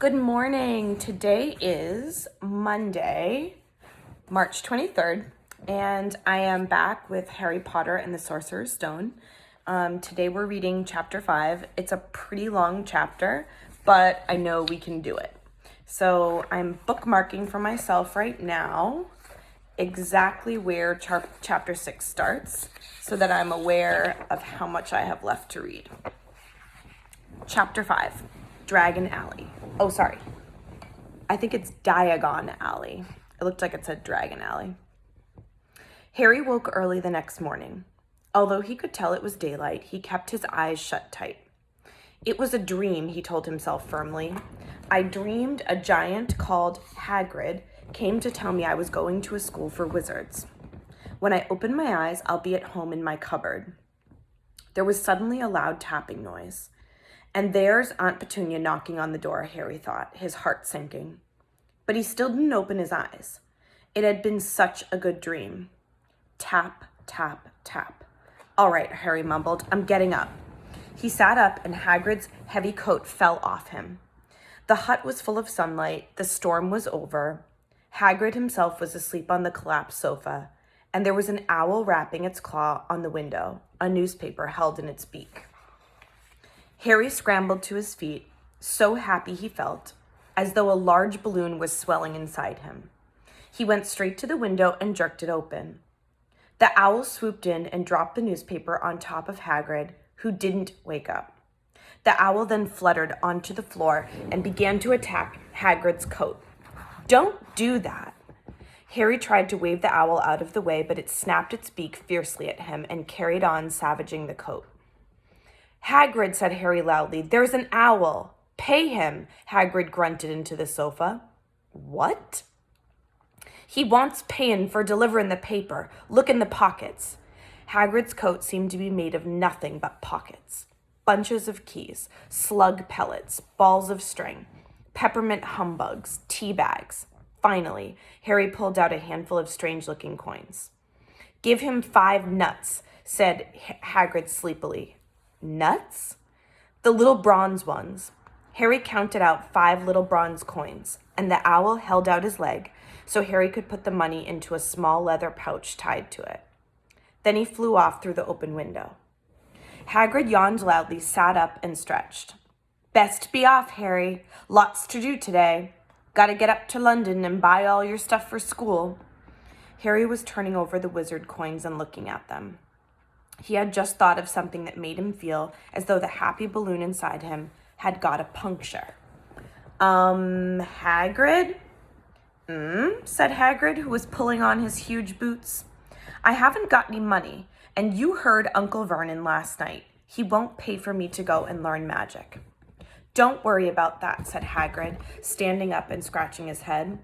Good morning. Today is Monday, March 23rd, and I am back with Harry Potter and the Sorcerer's Stone. Today we're reading chapter 5. It's a pretty long chapter, but I know we can do it. So I'm bookmarking for myself right now exactly where chapter 6 starts so that I'm aware of how much I have left to read. Chapter 5, Dragon Alley. Oh, sorry. I think it's Diagon Alley. It looked like it said Dragon Alley. Harry woke early the next morning. Although he could tell it was daylight, he kept his eyes shut tight. It was a dream, he told himself firmly. I dreamed a giant called Hagrid came to tell me I was going to a school for wizards. When I open my eyes, I'll be at home in my cupboard. There was suddenly a loud tapping noise. And there's Aunt Petunia knocking on the door, Harry thought, his heart sinking. But he still didn't open his eyes. It had been such a good dream. Tap, tap, tap. All right, Harry mumbled, I'm getting up. He sat up and Hagrid's heavy coat fell off him. The hut was full of sunlight, the storm was over. Hagrid himself was asleep on the collapsed sofa, and there was an owl rapping its claw on the window, a newspaper held in its beak. Harry scrambled to his feet, so happy he felt, as though a large balloon was swelling inside him. He went straight to the window and jerked it open. The owl swooped in and dropped the newspaper on top of Hagrid, who didn't wake up. The owl then fluttered onto the floor and began to attack Hagrid's coat. Don't do that. Harry tried to wave the owl out of the way, but it snapped its beak fiercely at him and carried on savaging the coat. Hagrid, said Harry loudly, there's an owl. Pay him, Hagrid grunted into the sofa. What? He wants payin' for deliverin' the paper. Look in the pockets. Hagrid's coat seemed to be made of nothing but pockets. Bunches of keys, slug pellets, balls of string, peppermint humbugs, tea bags. Finally, Harry pulled out a handful of strange-looking coins. Give him 5 nuts, said Hagrid sleepily. Nuts? The little bronze ones. Harry counted out 5 little bronze coins, and the owl held out his leg so Harry could put the money into a small leather pouch tied to it. Then he flew off through the open window. Hagrid yawned loudly, sat up, and stretched. Best be off, Harry. Lots to do today. Gotta get up to London and buy all your stuff for school. Harry was turning over the wizard coins and looking at them. He had just thought of something that made him feel as though the happy balloon inside him had got a puncture. Hagrid? Said Hagrid, who was pulling on his huge boots. I haven't got any money, and you heard Uncle Vernon last night. He won't pay for me to go and learn magic. Don't worry about that, said Hagrid, standing up and scratching his head.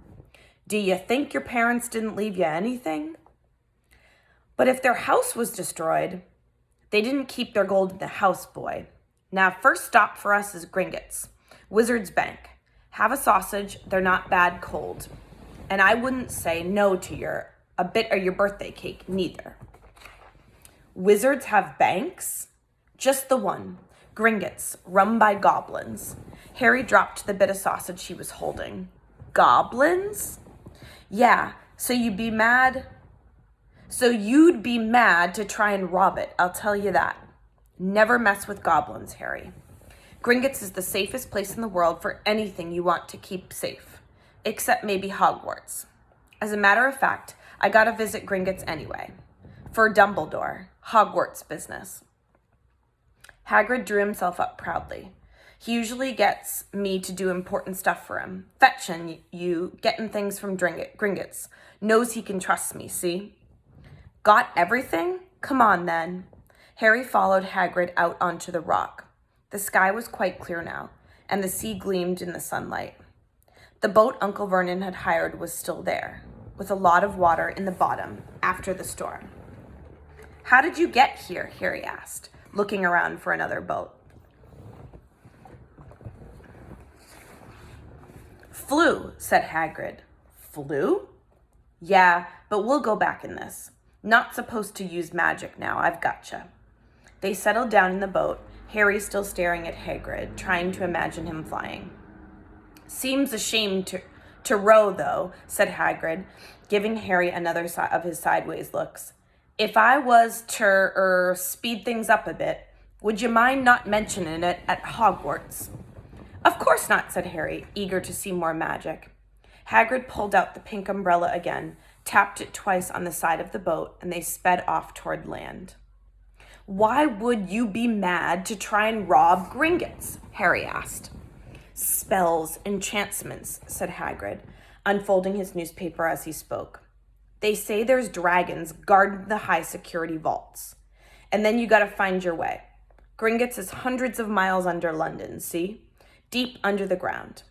Do you think your parents didn't leave you anything? But if their house was destroyed, they didn't keep their gold in the house, boy. Now, first stop for us is Gringotts, Wizard's Bank. Have a sausage, they're not bad cold. And I wouldn't say no to a bit of your birthday cake, neither. Wizards have banks? Just the one, Gringotts, run by goblins. Harry dropped the bit of sausage he was holding. Goblins? Yeah, so you'd be mad to try and rob it, I'll tell you that. Never mess with goblins, Harry. Gringotts is the safest place in the world for anything you want to keep safe, except maybe Hogwarts. As a matter of fact, I gotta visit Gringotts anyway. For Dumbledore, Hogwarts business. Hagrid drew himself up proudly. He usually gets me to do important stuff for him. Fetchin', you, getting things from Gringotts. Knows he can trust me, see? Got everything? Come on, then. Harry followed Hagrid out onto the rock. The sky was quite clear now, and the sea gleamed in the sunlight. The boat Uncle Vernon had hired was still there, with a lot of water in the bottom after the storm. How did you get here? Harry asked, looking around for another boat. Flew, said Hagrid. Flew? Yeah, but we'll go back in this. Not supposed to use magic now, I've gotcha. They settled down in the boat, Harry still staring at Hagrid, trying to imagine him flying. Seems a shame to row, though, said Hagrid, giving Harry another of his sideways looks. If I was to speed things up a bit, would you mind not mentioning it at Hogwarts? Of course not, said Harry, eager to see more magic. Hagrid pulled out the pink umbrella again, tapped it twice on the side of the boat, and they sped off toward land. Why would you be mad to try and rob Gringotts? Harry asked. Spells, enchantments, said Hagrid, unfolding his newspaper as he spoke. They say there's dragons guarding the high security vaults. And then you gotta find your way. Gringotts is hundreds of miles under London, see? Deep under the ground.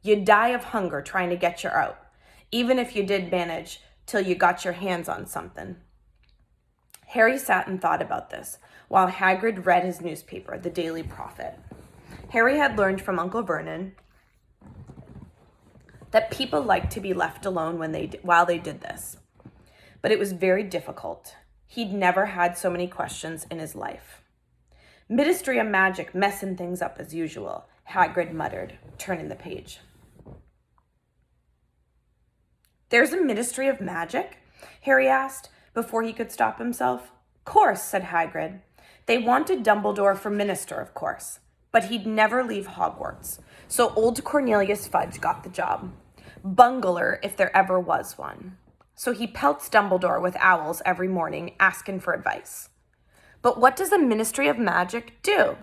You'd die of hunger trying to get you out, even if you did manage till you got your hands on something. Harry sat and thought about this, while Hagrid read his newspaper, the Daily Prophet. Harry had learned from Uncle Vernon that people liked to be left alone while they did this. But it was very difficult. He'd never had so many questions in his life. Ministry of Magic messing things up as usual, Hagrid muttered, turning the page. There's a Ministry of Magic? Harry asked, before he could stop himself. Course, said Hagrid. They wanted Dumbledore for minister, of course, but he'd never leave Hogwarts, so old Cornelius Fudge got the job. Bungler, if there ever was one. So he pelts Dumbledore with owls every morning, asking for advice. But what does a Ministry of Magic do?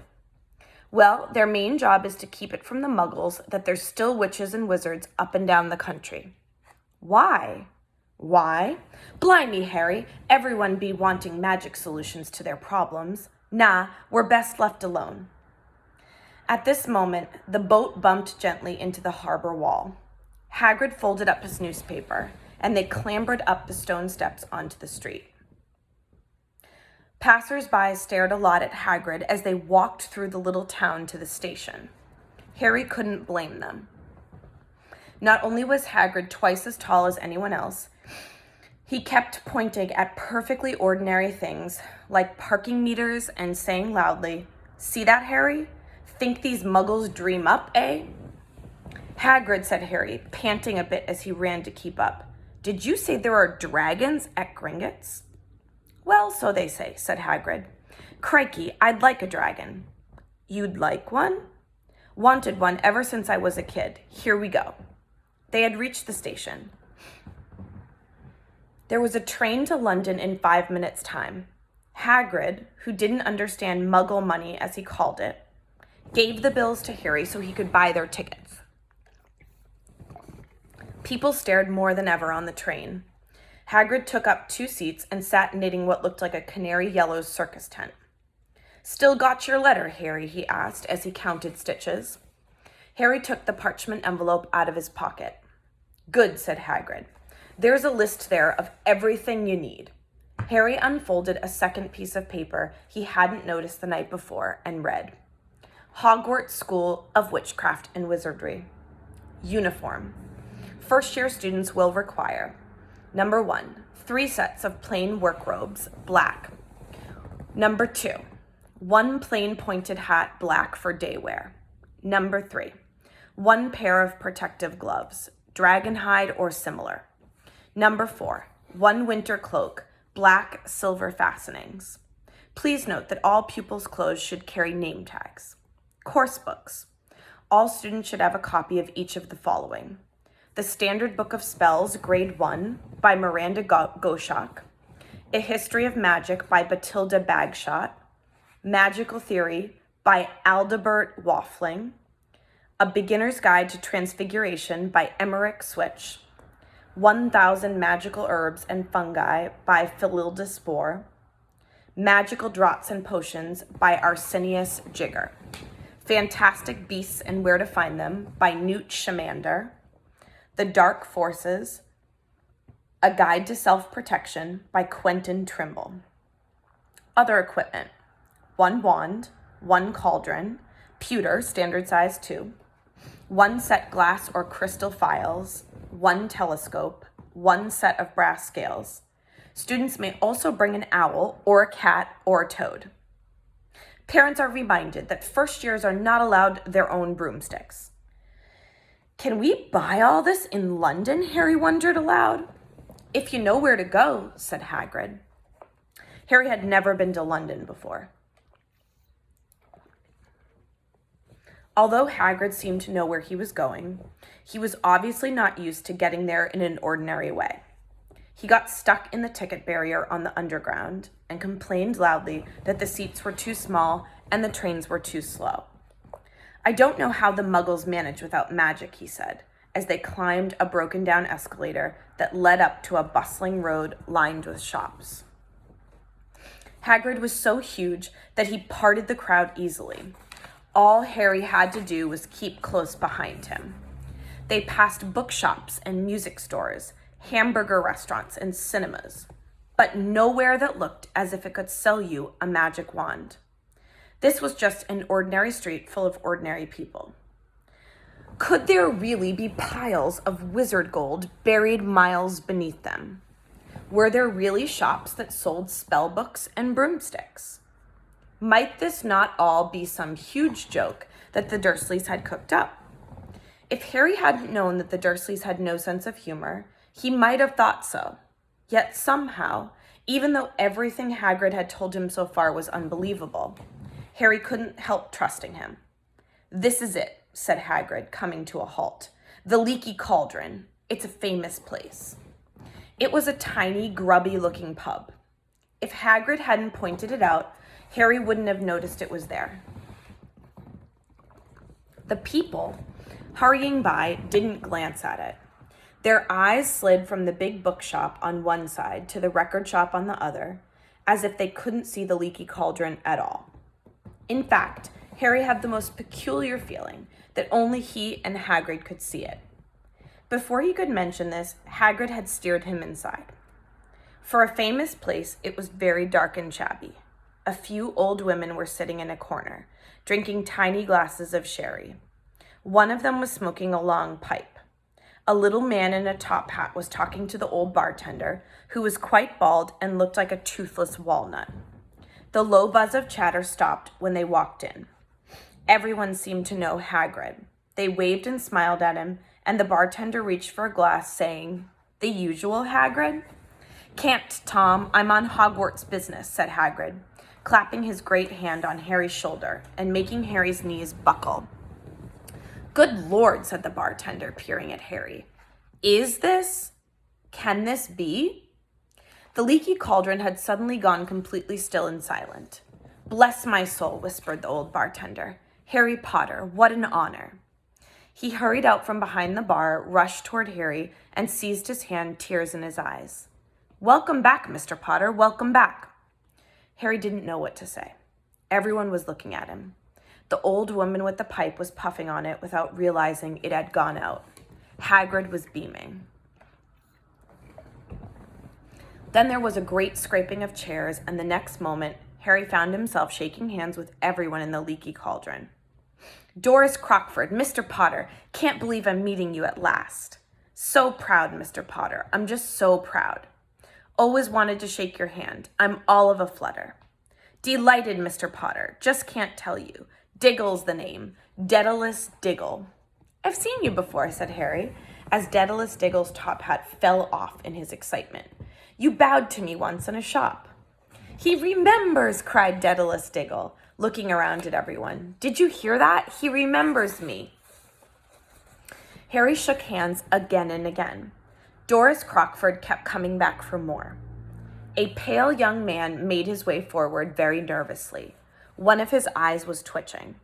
Well, their main job is to keep it from the muggles that there's still witches and wizards up and down the country. Why? Why? Blimey, Harry, everyone be wanting magic solutions to their problems. Nah, we're best left alone. At this moment, the boat bumped gently into the harbor wall. Hagrid folded up his newspaper, and they clambered up the stone steps onto the street. Passers-by stared a lot at Hagrid as they walked through the little town to the station. Harry couldn't blame them. Not only was Hagrid twice as tall as anyone else, he kept pointing at perfectly ordinary things, like parking meters, and saying loudly, "See that, Harry? Think these muggles dream up, eh?" Hagrid, said Harry, panting a bit as he ran to keep up. Did you say there are dragons at Gringotts? Well, so they say, said Hagrid. Crikey, I'd like a dragon. You'd like one? Wanted one ever since I was a kid. Here we go. They had reached the station. There was a train to London in 5 minutes' time. Hagrid, who didn't understand muggle money as he called it, gave the bills to Harry so he could buy their tickets. People stared more than ever on the train. Hagrid took up 2 seats and sat knitting what looked like a canary yellow circus tent. Still got your letter, Harry, he asked as he counted stitches. Harry took the parchment envelope out of his pocket. Good, said Hagrid. There's a list there of everything you need. Harry unfolded a second piece of paper he hadn't noticed the night before and read. Hogwarts School of Witchcraft and Wizardry. Uniform. First-year students will require: Number 1, 3 sets of plain work robes, black. Number 2, 1 plain pointed hat, black for day wear. Number 3, 1 pair of protective gloves, dragon hide or similar. Number 4, 1 winter cloak, black, silver fastenings. Please note that all pupils' clothes should carry name tags. Course books. All students should have a copy of each of the following: The Standard Book of Spells, Grade 1, by Miranda Goshawk. A History of Magic by Batilda Bagshot. Magical Theory by Aldebert Waffling. A Beginner's Guide to Transfiguration by Emmerich Switch. 1000 Magical Herbs and Fungi by Phililda Spore. Magical Draughts and Potions by Arsenius Jigger. Fantastic Beasts and Where to Find Them by Newt Scamander. The Dark Forces, A Guide to Self-Protection by Quentin Trimble. Other equipment: 1 wand, 1 cauldron, pewter, standard size 2, 1 set glass or crystal phials, 1 telescope, 1 set of brass scales. Students may also bring an owl or a cat or a toad. Parents are reminded that first years are not allowed their own broomsticks. Can we buy all this in London? Harry wondered aloud. If you know where to go, said Hagrid. Harry had never been to London before. Although Hagrid seemed to know where he was going, he was obviously not used to getting there in an ordinary way. He got stuck in the ticket barrier on the underground and complained loudly that the seats were too small and the trains were too slow. I don't know how the Muggles manage without magic, he said, as they climbed a broken-down escalator that led up to a bustling road lined with shops. Hagrid was so huge that he parted the crowd easily. All Harry had to do was keep close behind him. They passed bookshops and music stores, hamburger restaurants and cinemas, but nowhere that looked as if it could sell you a magic wand. This was just an ordinary street full of ordinary people. Could there really be piles of wizard gold buried miles beneath them? Were there really shops that sold spell books and broomsticks? Might this not all be some huge joke that the Dursleys had cooked up? If Harry hadn't known that the Dursleys had no sense of humor, he might have thought so. Yet somehow, even though everything Hagrid had told him so far was unbelievable, Harry couldn't help trusting him. This is it, said Hagrid, coming to a halt. The Leaky Cauldron. It's a famous place. It was a tiny, grubby-looking pub. If Hagrid hadn't pointed it out, Harry wouldn't have noticed it was there. The people, hurrying by, didn't glance at it. Their eyes slid from the big bookshop on one side to the record shop on the other, as if they couldn't see the Leaky Cauldron at all. In fact, Harry had the most peculiar feeling that only he and Hagrid could see it. Before he could mention this, Hagrid had steered him inside. For a famous place, it was very dark and shabby. A few old women were sitting in a corner, drinking tiny glasses of sherry. One of them was smoking a long pipe. A little man in a top hat was talking to the old bartender, who was quite bald and looked like a toothless walnut. The low buzz of chatter stopped when they walked in. Everyone seemed to know Hagrid. They waved and smiled at him, and the bartender reached for a glass, saying, "The usual, Hagrid?" "Can't, Tom. I'm on Hogwarts business," said Hagrid, clapping his great hand on Harry's shoulder and making Harry's knees buckle. "Good Lord," said the bartender, peering at Harry. Can this be? The Leaky Cauldron had suddenly gone completely still and silent. "Bless my soul," whispered the old bartender. "Harry Potter, what an honor." He hurried out from behind the bar, rushed toward Harry, and seized his hand, tears in his eyes. "Welcome back, Mr. Potter, welcome back." Harry didn't know what to say. Everyone was looking at him. The old woman with the pipe was puffing on it without realizing it had gone out. Hagrid was beaming. Then there was a great scraping of chairs, and the next moment, Harry found himself shaking hands with everyone in the Leaky Cauldron. "Doris Crockford, Mr. Potter, can't believe I'm meeting you at last. So proud, Mr. Potter. I'm just so proud. Always wanted to shake your hand. I'm all of a flutter. Delighted, Mr. Potter. Just can't tell you. Diggle's the name. Daedalus Diggle." "I've seen you before," said Harry, as Daedalus Diggle's top hat fell off in his excitement. "You bowed to me once in a shop." "He remembers," cried Daedalus Diggle, looking around at everyone. "Did you hear that? He remembers me." Harry shook hands again and again. Doris Crockford kept coming back for more. A pale young man made his way forward very nervously. One of his eyes was twitching.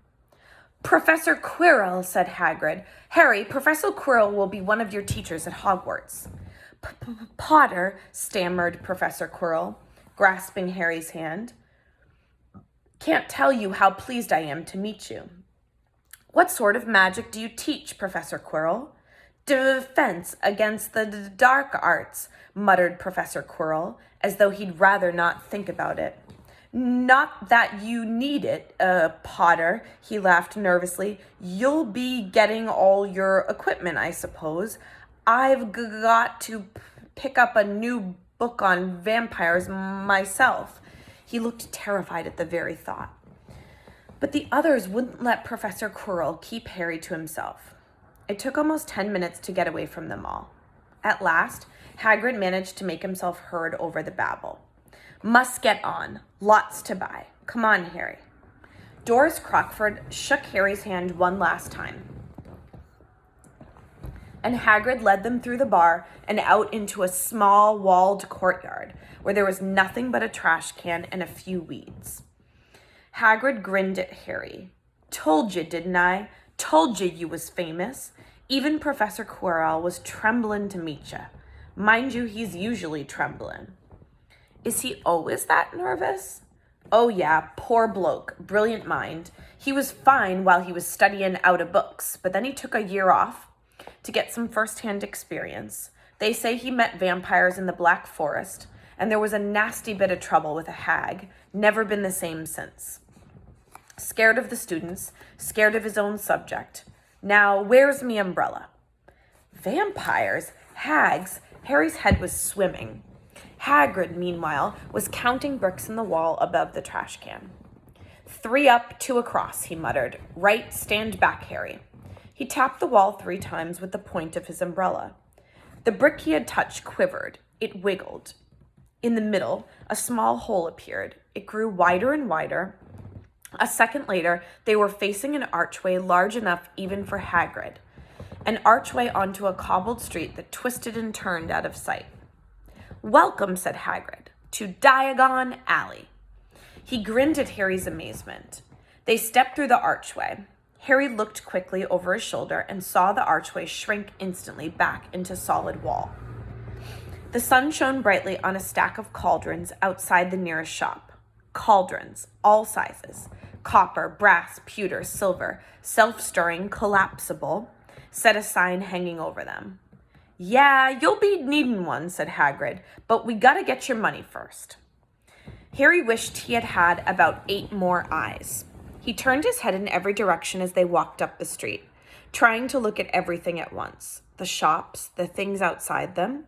"Professor Quirrell," said Hagrid. "Harry, Professor Quirrell will be one of your teachers at Hogwarts." "Potter," stammered Professor Quirrell, grasping Harry's hand. "Can't tell you how pleased I am to meet you." "What sort of magic do you teach, Professor Quirrell?" "Defense against the dark arts," muttered Professor Quirrell, as though he'd rather not think about it. "Not that you need it, Potter," he laughed nervously. "You'll be getting all your equipment, I suppose. I've got to pick up a new book on vampires myself." He looked terrified at the very thought. But the others wouldn't let Professor Quirrell keep Harry to himself. It took almost 10 minutes to get away from them all. At last, Hagrid managed to make himself heard over the babble. Must get on. Lots to buy. Come on, Harry. Doris Crockford shook Harry's hand one last time, and Hagrid led them through the bar and out into a small walled courtyard where there was nothing but a trash can and a few weeds. Hagrid grinned at Harry. Told you, didn't I? Told you was famous. Even Professor Quirrell was trembling to meet you. Mind you, he's usually trembling. Is he always that nervous? Oh yeah, poor bloke, brilliant mind. He was fine while he was studying out of books, but then he took a year off to get some first-hand experience. They say he met vampires in the Black Forest, and there was a nasty bit of trouble with a hag. Never been the same since. Scared of the students, scared of his own subject. Now, where's me umbrella? Vampires? Hags? Harry's head was swimming. Hagrid, meanwhile, was counting bricks in the wall above the trash can. 3 up, 2 across, he muttered. Right, stand back, Harry. He tapped the wall 3 times with the point of his umbrella. The brick he had touched quivered. It wiggled. In the middle, a small hole appeared. It grew wider and wider. A second later, they were facing an archway large enough even for Hagrid. An archway onto a cobbled street that twisted and turned out of sight. Welcome, said Hagrid, to Diagon Alley. He grinned at Harry's amazement. They stepped through the archway. Harry looked quickly over his shoulder and saw the archway shrink instantly back into solid wall. The sun shone brightly on a stack of cauldrons outside the nearest shop. Cauldrons, all sizes. Copper, brass, pewter, silver, self-stirring, collapsible, said a sign hanging over them. Yeah, you'll be needing one, said Hagrid, but we gotta get your money first. Harry wished he had had about 8 more eyes. He turned his head in every direction as they walked up the street, trying to look at everything at once. The shops, the things outside them,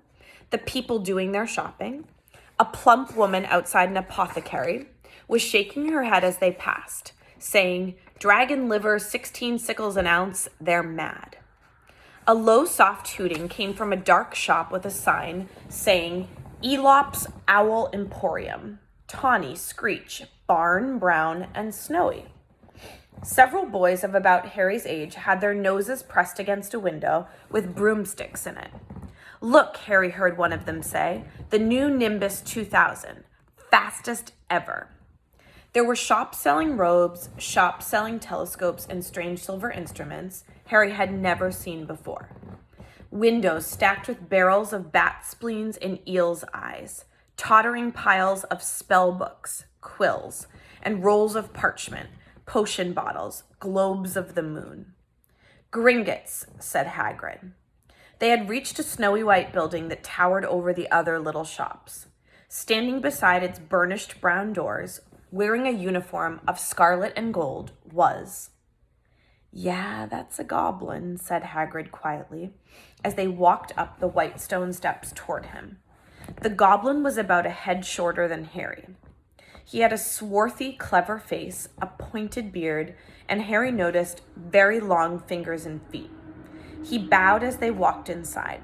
the people doing their shopping. A plump woman outside an apothecary was shaking her head as they passed, saying, Dragon liver, 16 sickles an ounce, they're mad. A low, soft hooting came from a dark shop with a sign saying, Elop's Owl Emporium, Tawny, Screech, Barn, Brown, and Snowy. Several boys of about Harry's age had their noses pressed against a window with broomsticks in it. Look, Harry heard one of them say, the new Nimbus 2000, fastest ever. There were shops selling robes, shops selling telescopes and strange silver instruments Harry had never seen before. Windows stacked with barrels of bat spleens and eel's eyes, tottering piles of spell books, quills, and rolls of parchment, potion bottles, globes of the moon. Gringotts, said Hagrid. They had reached a snowy white building that towered over the other little shops. Standing beside its burnished brown doors, wearing a uniform of scarlet and gold, was... Yeah, that's a goblin, said Hagrid quietly, as they walked up the white stone steps toward him. The goblin was about a head shorter than Harry. He had a swarthy, clever face, a pointed beard, and Harry noticed very long fingers and feet. He bowed as they walked inside.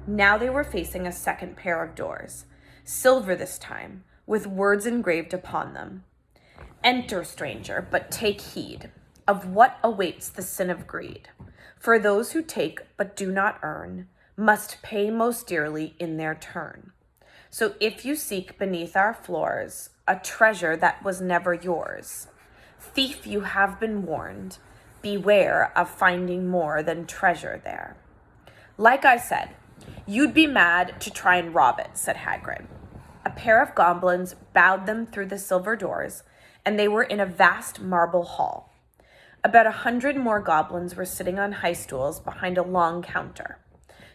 Now they were facing a second pair of doors, silver this time, with words engraved upon them. Enter, stranger, but take heed of what awaits the sin of greed. For those who take but do not earn must pay most dearly in their turn. So if you seek beneath our floors a treasure that was never yours, thief, you have been warned, beware of finding more than treasure there. Like I said, you'd be mad to try and rob it, said Hagrid. A pair of goblins bowed them through the silver doors, and they were in a vast marble hall. About 100 more goblins were sitting on high stools behind a long counter,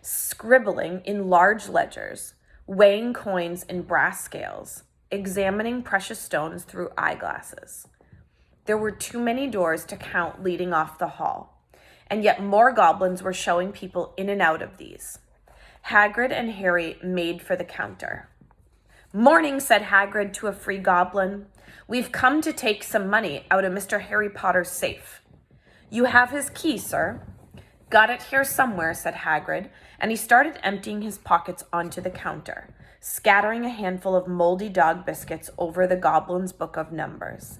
scribbling in large ledgers, weighing coins in brass scales, examining precious stones through eyeglasses. There were too many doors to count leading off the hall, and yet more goblins were showing people in and out of these. Hagrid and Harry made for the counter. Morning, said Hagrid to a free goblin. We've come to take some money out of Mr. Harry Potter's safe. You have his key, sir. Got it here somewhere, said Hagrid, and he started emptying his pockets onto the counter, scattering a handful of moldy dog biscuits over the goblin's book of numbers.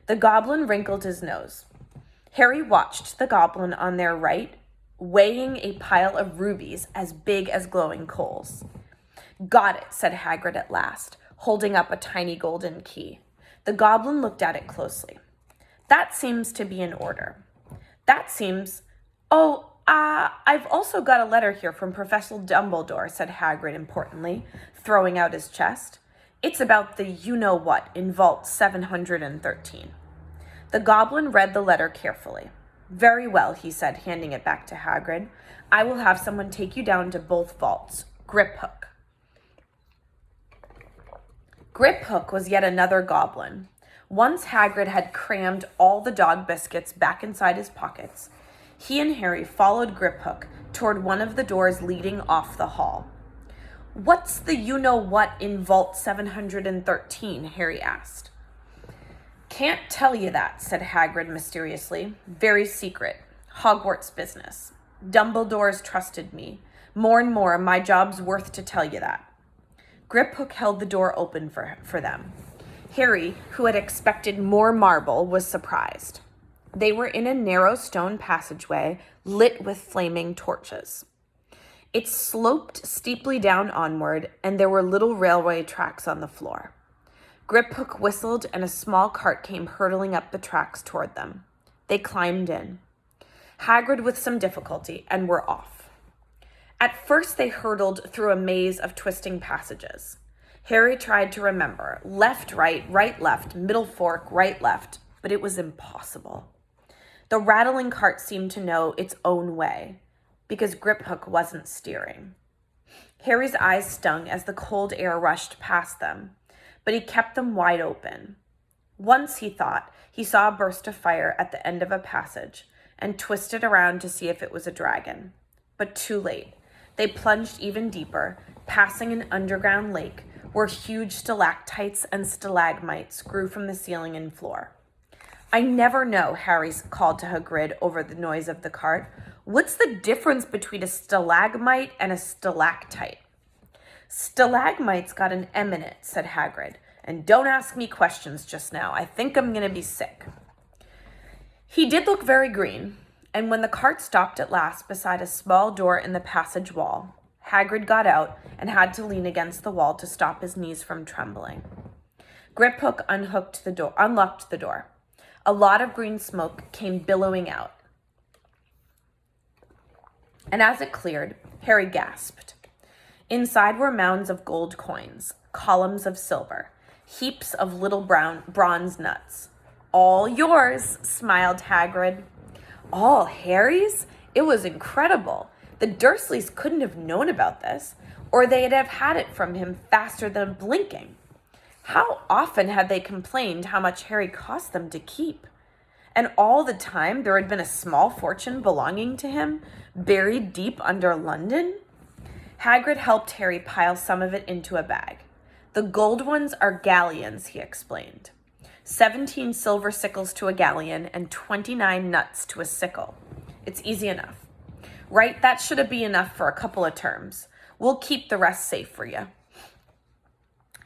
The goblin wrinkled his nose. Harry watched the goblin on their right, weighing a pile of rubies as big as glowing coals. Got it, said Hagrid at last, holding up a tiny golden key. The goblin looked at it closely. That seems to be in order. That seems... I've also got a letter here from Professor Dumbledore, said Hagrid importantly, throwing out his chest. It's about the you-know-what in Vault 713. The goblin read the letter carefully. Very well, he said, handing it back to Hagrid. I will have someone take you down to both vaults. Griphook. Griphook was yet another goblin. Once Hagrid had crammed all the dog biscuits back inside his pockets, he and Harry followed Griphook toward one of the doors leading off the hall. What's the you-know-what in Vault 713? Harry asked. Can't tell you that, said Hagrid mysteriously. Very secret. Hogwarts business. Dumbledore's trusted me. More and more, my job's worth to tell you that. Griphook held the door open for them. Harry, who had expected more marble, was surprised. They were in a narrow stone passageway lit with flaming torches. It sloped steeply down onward, and there were little railway tracks on the floor. Griphook whistled, and a small cart came hurtling up the tracks toward them. They climbed in. Hagrid with some difficulty, and were off. At first they hurtled through a maze of twisting passages. Harry tried to remember, left, right, left, middle fork, right, left, but it was impossible. The rattling cart seemed to know its own way, because Griphook wasn't steering. Harry's eyes stung as the cold air rushed past them, but he kept them wide open. Once, he thought, he saw a burst of fire at the end of a passage and twisted around to see if it was a dragon. But too late. They plunged even deeper, passing an underground lake where huge stalactites and stalagmites grew from the ceiling and floor. I never know, Harry called to Hagrid over the noise of the cart. What's the difference between a stalagmite and a stalactite? Stalagmite's got an M in it, said Hagrid. And don't ask me questions just now. I think I'm going to be sick. He did look very green, and when the cart stopped at last beside a small door in the passage wall, Hagrid got out and had to lean against the wall to stop his knees from trembling. Griphook unlocked the door. A lot of green smoke came billowing out. And as it cleared, Harry gasped. Inside were mounds of gold coins, columns of silver, heaps of little bronze nuts. All yours, smiled Hagrid. All Harry's? It was incredible. The Dursleys couldn't have known about this, or they'd have had it from him faster than blinking. How often had they complained how much Harry cost them to keep? And all the time there had been a small fortune belonging to him, buried deep under London? Hagrid helped Harry pile some of it into a bag. The gold ones are galleons, he explained. 17 silver sickles to a galleon and 29 nuts to a sickle. It's easy enough. Right, that should be enough for a couple of terms. We'll keep the rest safe for you.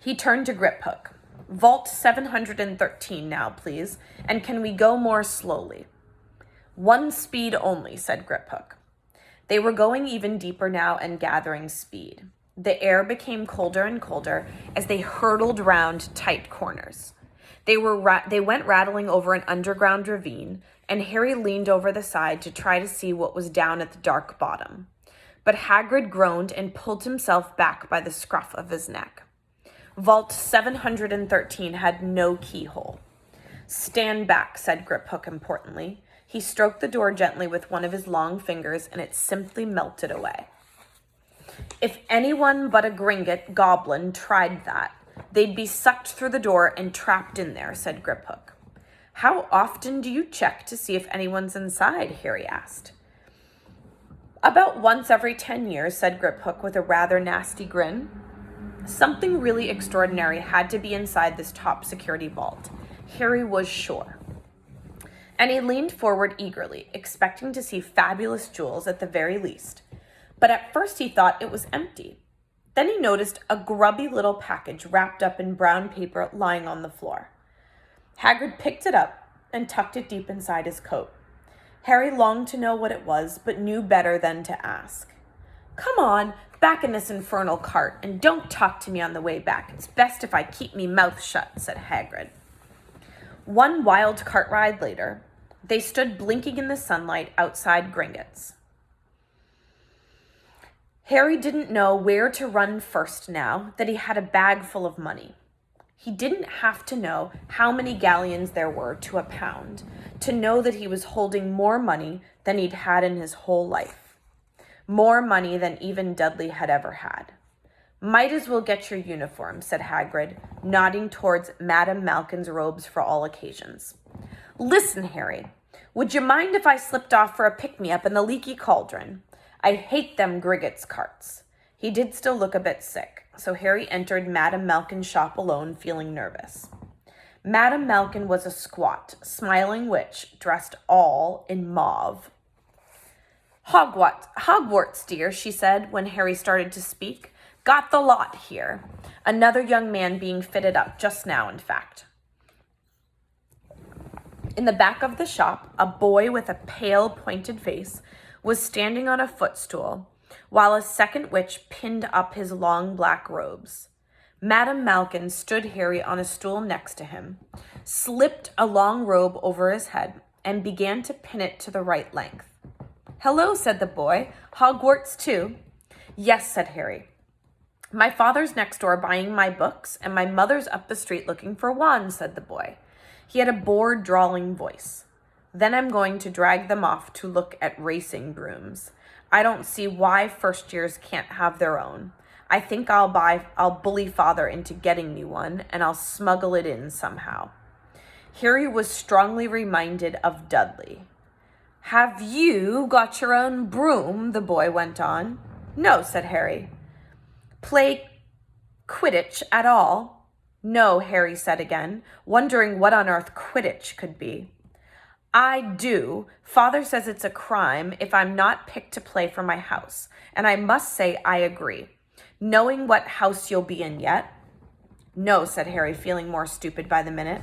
He turned to Griphook. Vault 713 now, please, and can we go more slowly? One speed only, said Griphook. They were going even deeper now and gathering speed. The air became colder and colder as they hurtled round tight corners. They went rattling over an underground ravine, and Harry leaned over the side to try to see what was down at the dark bottom. But Hagrid groaned and pulled himself back by the scruff of his neck. Vault 713 had no keyhole. Stand back, said Griphook importantly. He stroked the door gently with one of his long fingers, and it simply melted away. If anyone but a Gringotts goblin tried that, they'd be sucked through the door and trapped in there, said Griphook. How often do you check to see if anyone's inside? Harry asked. About once every 10 years, said Griphook with a rather nasty grin. Something really extraordinary had to be inside this top security vault. Harry was sure. and he leaned forward eagerly, expecting to see fabulous jewels at the very least. But at first he thought it was empty. Then he noticed a grubby little package wrapped up in brown paper lying on the floor. Hagrid picked it up and tucked it deep inside his coat. Harry longed to know what it was, but knew better than to ask. "Come on, back in this infernal cart, and don't talk to me on the way back. It's best if I keep me mouth shut," said Hagrid. One wild cart ride later, they stood blinking in the sunlight outside Gringotts. Harry didn't know where to run first now that he had a bag full of money. He didn't have to know how many galleons there were to a pound to know that he was holding more money than he'd had in his whole life. More money than even Dudley had ever had. "Might as well get your uniform," said Hagrid, nodding towards Madame Malkin's robes for all occasions. "Listen, Harry, would you mind if I slipped off for a pick-me-up in the leaky cauldron? I hate them Gringotts carts." He did still look a bit sick, so Harry entered Madame Malkin's shop alone, feeling nervous. Madame Malkin was a squat, smiling witch dressed all in mauve. Hogwarts, dear," she said when Harry started to speak. "Got the lot here. Another young man being fitted up just now, in fact." In the back of the shop, a boy with a pale, pointed face was standing on a footstool, while a second witch pinned up his long black robes. Madame Malkin stood Harry on a stool next to him, slipped a long robe over his head, and began to pin it to the right length. "Hello," said the boy. "Hogwarts too?" "Yes," said Harry. "My father's next door buying my books, and my mother's up the street looking for wands," said the boy. He had a bored, drawling voice. "Then I'm going to drag them off to look at racing brooms. I don't see why first years can't have their own. I think I'll bully father into getting me one, and I'll smuggle it in somehow." Harry was strongly reminded of Dudley. "Have you got your own broom?" the boy went on. "No," said Harry. "Play Quidditch at all?" "No," Harry said again, wondering what on earth Quidditch could be. "I do. Father says it's a crime if I'm not picked to play for my house, and I must say I agree. Knowing what house you'll be in yet?" "No," said Harry, feeling more stupid by the minute.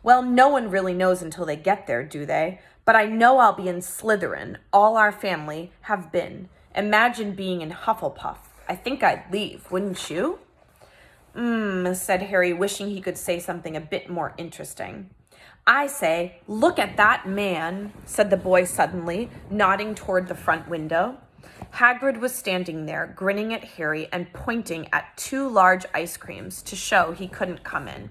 "Well, no one really knows until they get there, do they? But I know I'll be in Slytherin. All our family have been. Imagine being in Hufflepuff. I think I'd leave, wouldn't you?" Said Harry, wishing he could say something a bit more interesting. "I say, look at that man," said the boy suddenly, nodding toward the front window. Hagrid was standing there, grinning at Harry and pointing at 2 large ice creams to show he couldn't come in.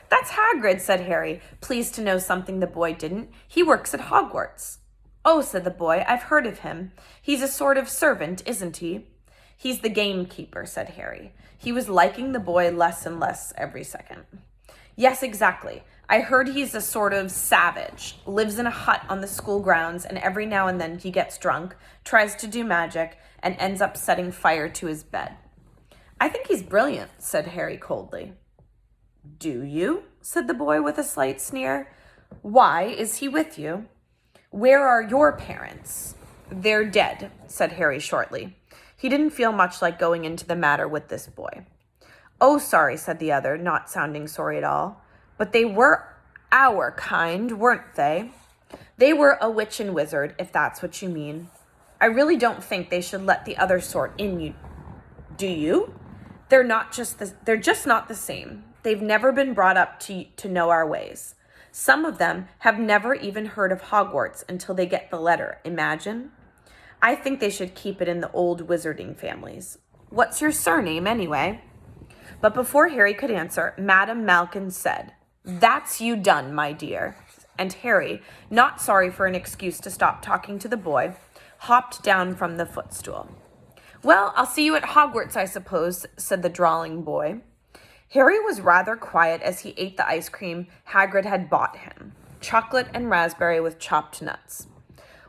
"That's Hagrid," said Harry, pleased to know something the boy didn't. "He works at Hogwarts." "Oh," said the boy, "I've heard of him. He's a sort of servant, isn't he?" "He's the gamekeeper," said Harry. He was liking the boy less and less every second. "Yes, exactly. I heard he's a sort of savage, lives in a hut on the school grounds, and every now and then he gets drunk, tries to do magic, and ends up setting fire to his bed." "I think he's brilliant," said Harry coldly. "Do you?" said the boy with a slight sneer. "Why is he with you? Where are your parents?" "They're dead," said Harry shortly. He didn't feel much like going into the matter with this boy. "Oh, sorry," said the other, not sounding sorry at all. "But they were our kind, weren't they?" "They were a witch and wizard, if that's what you mean. I really don't think they should let the other sort in, you. Do you? They're just not the same. They've never been brought up to know our ways. Some of them have never even heard of Hogwarts until they get the letter, imagine? I think they should keep it in the old wizarding families. What's your surname, anyway?" But before Harry could answer, Madame Malkin said, "That's you done, my dear." And Harry, not sorry for an excuse to stop talking to the boy, hopped down from the footstool. "Well, I'll see you at Hogwarts, I suppose," said the drawling boy. Harry was rather quiet as he ate the ice cream Hagrid had bought him, chocolate and raspberry with chopped nuts.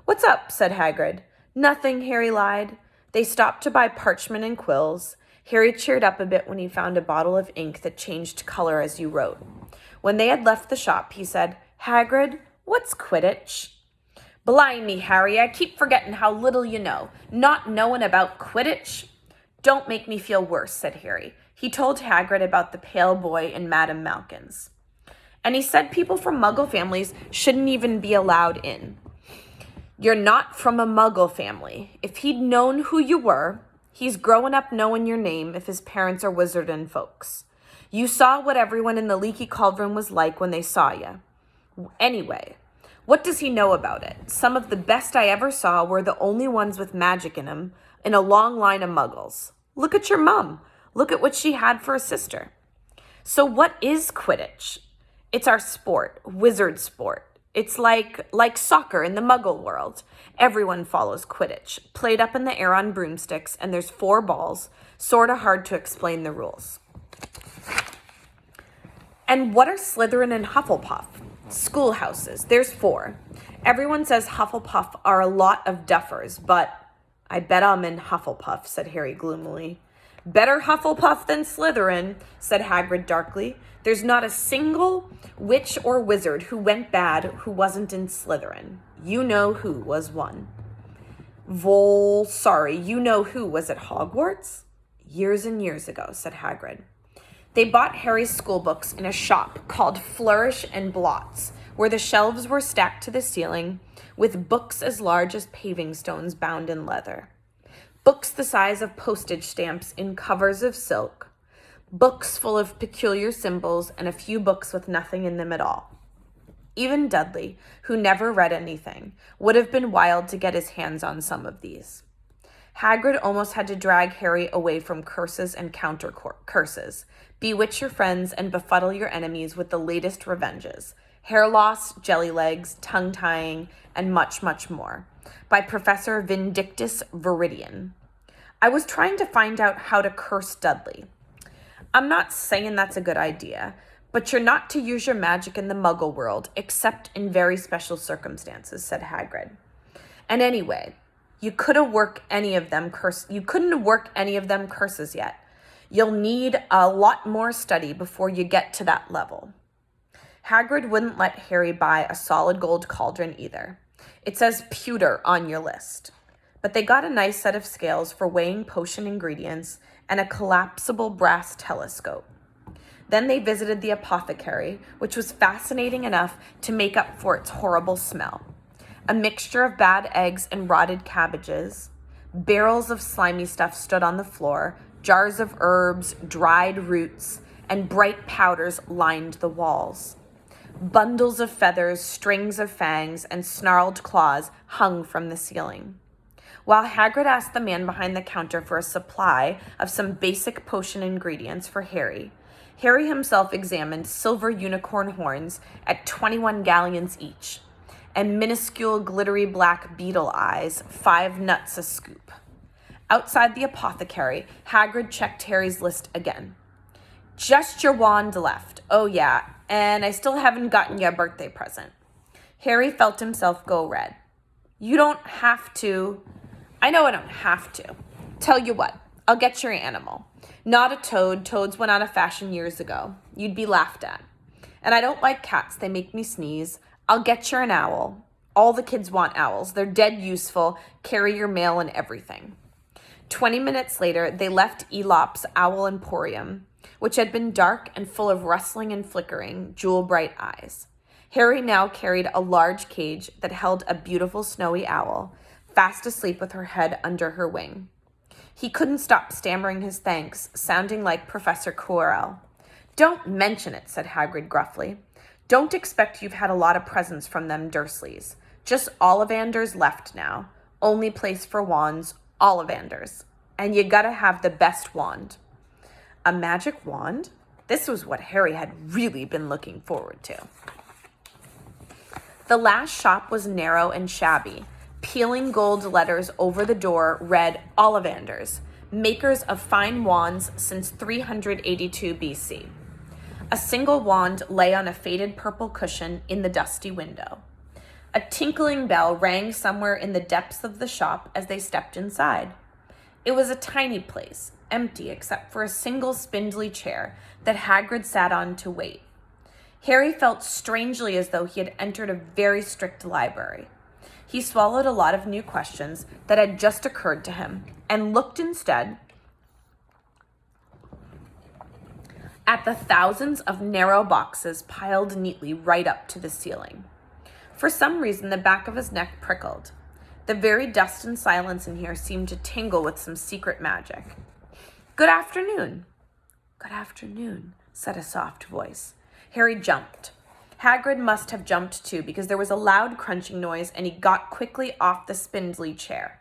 "What's up?" said Hagrid. "Nothing," Harry lied. They stopped to buy parchment and quills. Harry cheered up a bit when he found a bottle of ink that changed color as you wrote. When they had left the shop, he said, "Hagrid, What's Quidditch? Blimey, Harry, I keep forgetting how little you know. Not knowing about Quidditch? Don't make me feel worse, said Harry. He told Hagrid about the pale boy in Madame Malkin's. And he said people from Muggle families shouldn't even be allowed in. You're not from a Muggle family. If he'd known who you were, he's growing up knowing your name if his parents are wizardin' folks. You saw what everyone in the Leaky Cauldron was like when they saw you. Anyway, what does he know about it? Some of the best I ever saw were the only ones with magic in them, in a long line of Muggles. Look at your mum. Look at what she had for a sister. So what is Quidditch? It's our sport, wizard sport. It's like soccer in the Muggle world. Everyone follows Quidditch, played up in the air on broomsticks, and there's 4 balls. Sorta hard to explain the rules. And what are Slytherin and Hufflepuff? Schoolhouses. There's 4. Everyone says Hufflepuff are a lot of duffers, but I bet I'm in Hufflepuff, said Harry gloomily. Better Hufflepuff than Slytherin, said Hagrid darkly. There's not a single witch or wizard who went bad who wasn't in Slytherin. You know who was one. Sorry, you know who was at Hogwarts? Years and years ago, said Hagrid. They bought Harry's school books in a shop called Flourish and Blots, where the shelves were stacked to the ceiling with books as large as paving stones bound in leather. Books the size of postage stamps in covers of silk. Books full of peculiar symbols and a few books with nothing in them at all. Even Dudley, who never read anything, would have been wild to get his hands on some of these. Hagrid almost had to drag Harry away from curses and counter-curses, bewitch your friends and befuddle your enemies with the latest revenges, hair loss, jelly legs, tongue-tying, and much, much more, by Professor Vindictus Viridian. I was trying to find out how to curse Dudley. I'm not saying that's a good idea, but you're not to use your magic in the Muggle world, except in very special circumstances, said Hagrid. And anyway, you couldn't work any of them curses yet. You'll need a lot more study before you get to that level. Hagrid wouldn't let Harry buy a solid gold cauldron either. It says pewter on your list. But they got a nice set of scales for weighing potion ingredients and a collapsible brass telescope. Then they visited the apothecary, which was fascinating enough to make up for its horrible smell. A mixture of bad eggs and rotted cabbages. Barrels of slimy stuff stood on the floor. Jars of herbs, dried roots, and bright powders lined the walls. Bundles of feathers, strings of fangs, and snarled claws hung from the ceiling. While Hagrid asked the man behind the counter for a supply of some basic potion ingredients for Harry, Harry himself examined silver unicorn horns at 21 galleons each, and minuscule glittery black beetle eyes, 5 nuts a scoop. Outside the apothecary, Hagrid checked Harry's list again. Just your wand left. Oh yeah, and I still haven't gotten you a birthday present. Harry felt himself go red. You don't have to. I know I don't have to. Tell you what, I'll get your animal. Not a toad. Toads went out of fashion years ago. You'd be laughed at. And I don't like cats. They make me sneeze. I'll get you an owl. All the kids want owls. They're dead useful. Carry your mail and everything. 20 minutes later, they left Elop's Owl Emporium, which had been dark and full of rustling and flickering, jewel-bright eyes. Harry now carried a large cage that held a beautiful snowy owl, fast asleep with her head under her wing. He couldn't stop stammering his thanks, sounding like Professor Quirrell. Don't mention it, said Hagrid gruffly. Don't expect you've had a lot of presents from them Dursleys. Just Ollivanders left now. Only place for wands, Ollivanders. And you gotta have the best wand. A magic wand? This was what Harry had really been looking forward to. The last shop was narrow and shabby. Peeling gold letters over the door read Ollivanders, makers of fine wands since 382 BC. A single wand lay on a faded purple cushion in the dusty window. A tinkling bell rang somewhere in the depths of the shop as they stepped inside. It was a tiny place, empty except for a single spindly chair that Hagrid sat on to wait. Harry felt strangely as though he had entered a very strict library. He swallowed a lot of new questions that had just occurred to him and looked instead at the thousands of narrow boxes piled neatly right up to the ceiling. For some reason, the back of his neck prickled. The very dust and silence in here seemed to tingle with some secret magic. "Good afternoon." "Good afternoon," said a soft voice. Harry jumped. Hagrid must have jumped too, because there was a loud crunching noise and he got quickly off the spindly chair.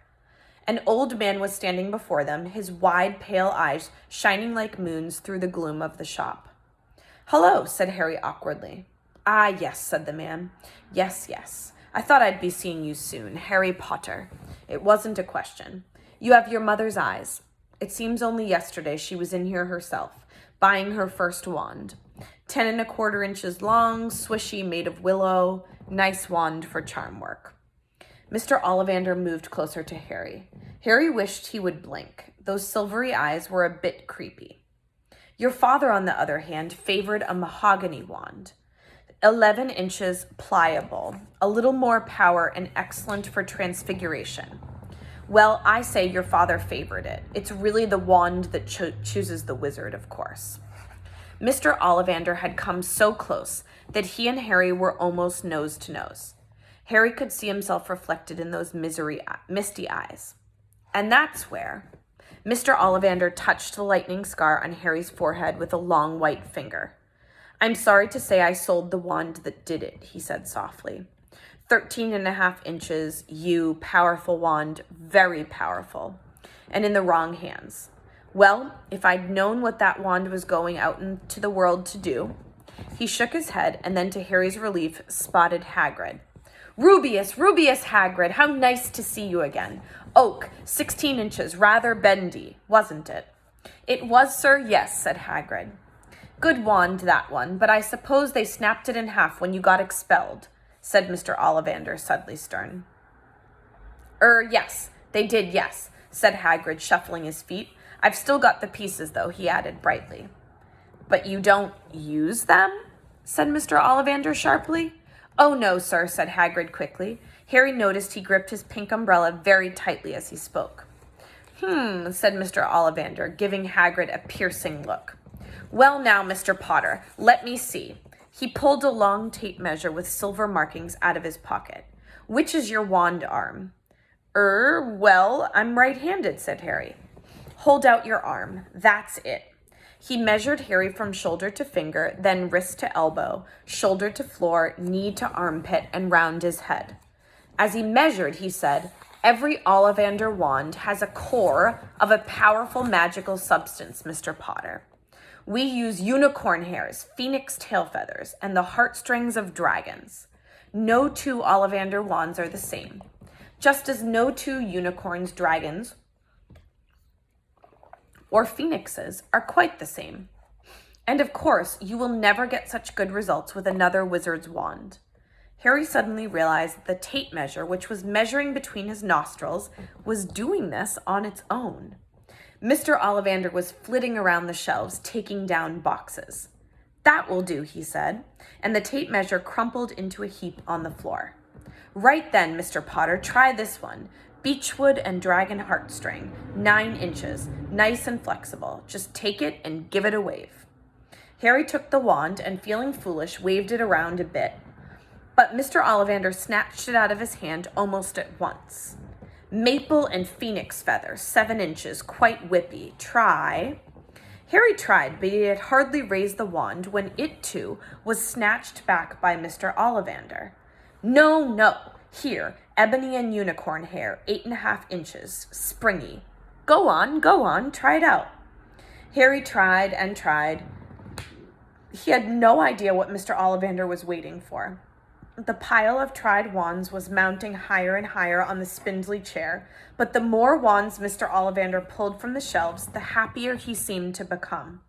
An old man was standing before them, his wide, pale eyes shining like moons through the gloom of the shop. "Hello," said Harry awkwardly. "Ah, yes," said the man. Yes. I thought I'd be seeing you soon. Harry Potter. It wasn't a question. You have your mother's eyes. It seems only yesterday she was in here herself, buying her first wand. 10¼ inches long, swishy, made of willow. Nice wand for charm work." Mr. Ollivander moved closer to Harry. Harry wished he would blink. Those silvery eyes were a bit creepy. "Your father, on the other hand, favored a mahogany wand. 11 inches pliable, a little more power and excellent for transfiguration." "Well, I say your father favored it. It's really the wand that chooses the wizard, of course." Mr. Ollivander had come so close that he and Harry were almost nose to nose. Harry could see himself reflected in those misty eyes. And that's where Mr. Ollivander touched the lightning scar on Harry's forehead with a long white finger. "I'm sorry to say I sold the wand that did it," he said softly. 13½ inches, powerful wand, very powerful, and in the wrong hands. Well, if I'd known what that wand was going out into the world to do." He shook his head and then, to Harry's relief, spotted Hagrid. Rubius, Hagrid, how nice to see you again. Oak, 16 inches, rather bendy, wasn't it?" "It was, sir, yes," said Hagrid. "Good wand, that one, but I suppose they snapped it in half when you got expelled," said Mr. Ollivander, suddenly stern. Yes, they did, yes," said Hagrid, shuffling his feet. "I've still got the pieces, though," he added brightly. "But you don't use them?" said Mr. Ollivander sharply. "Oh, no, sir," said Hagrid quickly. Harry noticed he gripped his pink umbrella very tightly as he spoke. Said Mr. Ollivander, giving Hagrid a piercing look. "Well, now, Mr. Potter, let me see." He pulled a long tape measure with silver markings out of his pocket. "Which is your wand arm?" Well, I'm right-handed," said Harry. "Hold out your arm. That's it." He measured Harry from shoulder to finger, then wrist to elbow, shoulder to floor, knee to armpit, and round his head. As he measured, he said, "Every Ollivander wand has a core of a powerful magical substance, Mr. Potter. We use unicorn hairs, phoenix tail feathers, and the heartstrings of dragons. No two Ollivander wands are the same, just as no two unicorns, dragons, or phoenixes are quite the same. And of course, you will never get such good results with another wizard's wand." Harry suddenly realized that the tape measure, which was measuring between his nostrils, was doing this on its own. Mr. Ollivander was flitting around the shelves, taking down boxes. "That will do," he said, and the tape measure crumpled into a heap on the floor. "Right then, Mr. Potter, try this one. Beechwood and dragon heartstring, 9 inches, nice and flexible. Just take it and give it a wave." Harry took the wand and, feeling foolish, waved it around a bit. But Mr. Ollivander snatched it out of his hand almost at once. "Maple and phoenix feather, 7 inches, quite whippy. Try." Harry tried, but he had hardly raised the wand when it, too, was snatched back by Mr. Ollivander. No. Here, ebony and unicorn hair, 8½ inches, springy. Go on, try it out." Harry tried and tried. He had no idea what Mr. Ollivander was waiting for. The pile of tried wands was mounting higher and higher on the spindly chair, but the more wands Mr. Ollivander pulled from the shelves, the happier he seemed to become.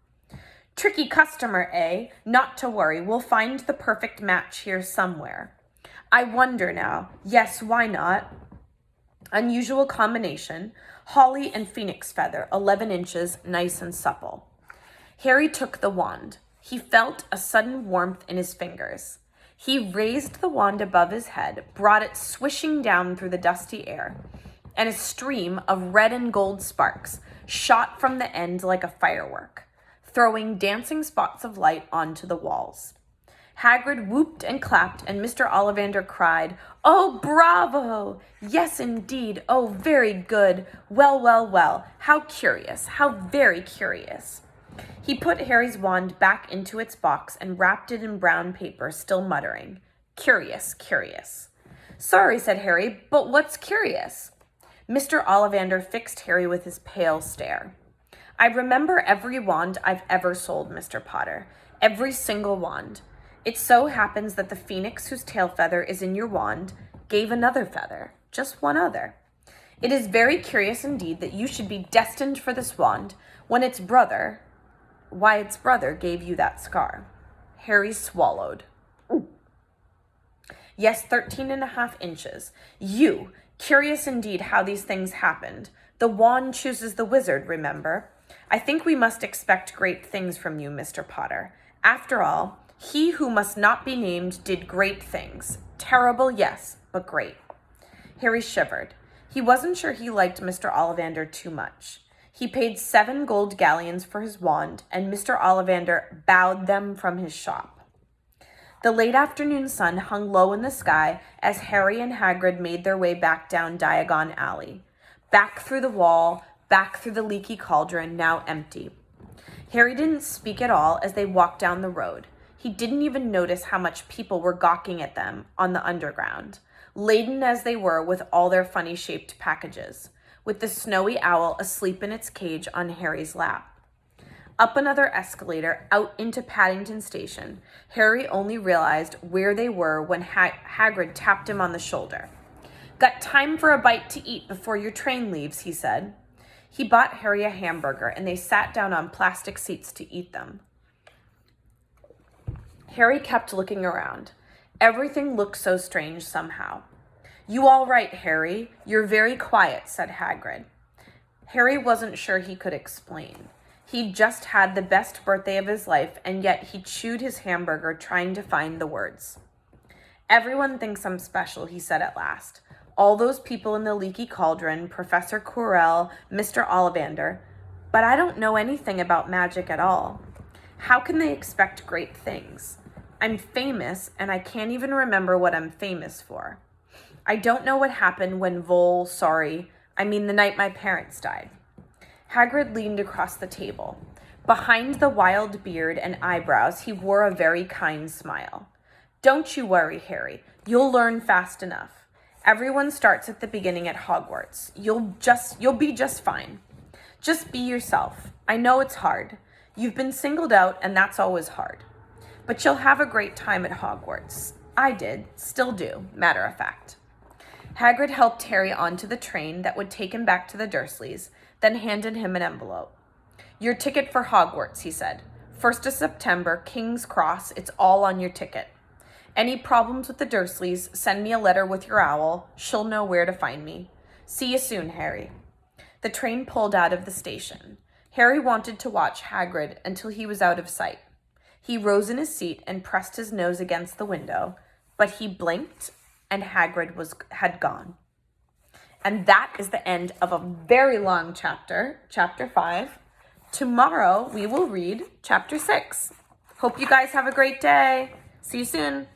"Tricky customer, eh? Not to worry, we'll find the perfect match here somewhere. I wonder now. Yes, why not? Unusual combination. Holly and phoenix feather, 11 inches, nice and supple." Harry took the wand. He felt a sudden warmth in his fingers. He raised the wand above his head, brought it swishing down through the dusty air, and a stream of red and gold sparks shot from the end like a firework, throwing dancing spots of light onto the walls. Hagrid whooped and clapped, and Mr. Ollivander cried, "Oh, bravo! Yes, indeed. Oh, very good. Well, well, well. How curious. How very curious." He put Harry's wand back into its box and wrapped it in brown paper, still muttering, "Curious, curious." "Sorry," said Harry, "but what's curious?" Mr. Ollivander fixed Harry with his pale stare. "I remember every wand I've ever sold, Mr. Potter. Every single wand. It so happens that the phoenix whose tail feather is in your wand gave another feather, just one other. It is very curious indeed that you should be destined for this wand when its brother gave you that scar." Harry swallowed. "Yes, 13.5 inches. You, curious indeed how these things happened. The wand chooses the wizard, remember. I think we must expect great things from you, Mr. Potter. After all, he who must not be named did great things. Terrible, yes, but great." Harry shivered. He wasn't sure he liked Mr. Ollivander too much. He paid 7 gold galleons for his wand, and Mr. Ollivander bowed them from his shop. The late afternoon sun hung low in the sky as Harry and Hagrid made their way back down Diagon Alley. Back through the wall, back through the leaky cauldron, now empty. Harry didn't speak at all as they walked down the road. He didn't even notice how much people were gawking at them on the underground, laden as they were with all their funny-shaped packages, with the snowy owl asleep in its cage on Harry's lap. Up another escalator, out into Paddington Station, Harry only realized where they were when Hagrid tapped him on the shoulder. "Got time for a bite to eat before your train leaves," he said. He bought Harry a hamburger, and they sat down on plastic seats to eat them. Harry kept looking around. Everything looked so strange somehow. "You all right, Harry? You're very quiet," said Hagrid. Harry wasn't sure he could explain. He'd just had the best birthday of his life, and yet he chewed his hamburger trying to find the words. "Everyone thinks I'm special," he said at last. "All those people in the leaky cauldron, Professor Quirrell, Mr. Ollivander, but I don't know anything about magic at all. How can they expect great things? I'm famous, and I can't even remember what I'm famous for. I don't know what happened when the night my parents died." Hagrid leaned across the table. Behind the wild beard and eyebrows, he wore a very kind smile. "Don't you worry, Harry. You'll learn fast enough. Everyone starts at the beginning at Hogwarts. You'll be just fine. Just be yourself. I know it's hard. You've been singled out, and that's always hard. But you'll have a great time at Hogwarts. I did, still do, matter of fact." Hagrid helped Harry onto the train that would take him back to the Dursleys, then handed him an envelope. "Your ticket for Hogwarts," he said. "1st of September, King's Cross, it's all on your ticket. Any problems with the Dursleys, send me a letter with your owl. She'll know where to find me. See you soon, Harry." The train pulled out of the station. Harry wanted to watch Hagrid until he was out of sight. He rose in his seat and pressed his nose against the window, but he blinked and Hagrid had gone. And that is the end of a very long chapter, chapter 5. Tomorrow we will read chapter 6. Hope you guys have a great day. See you soon.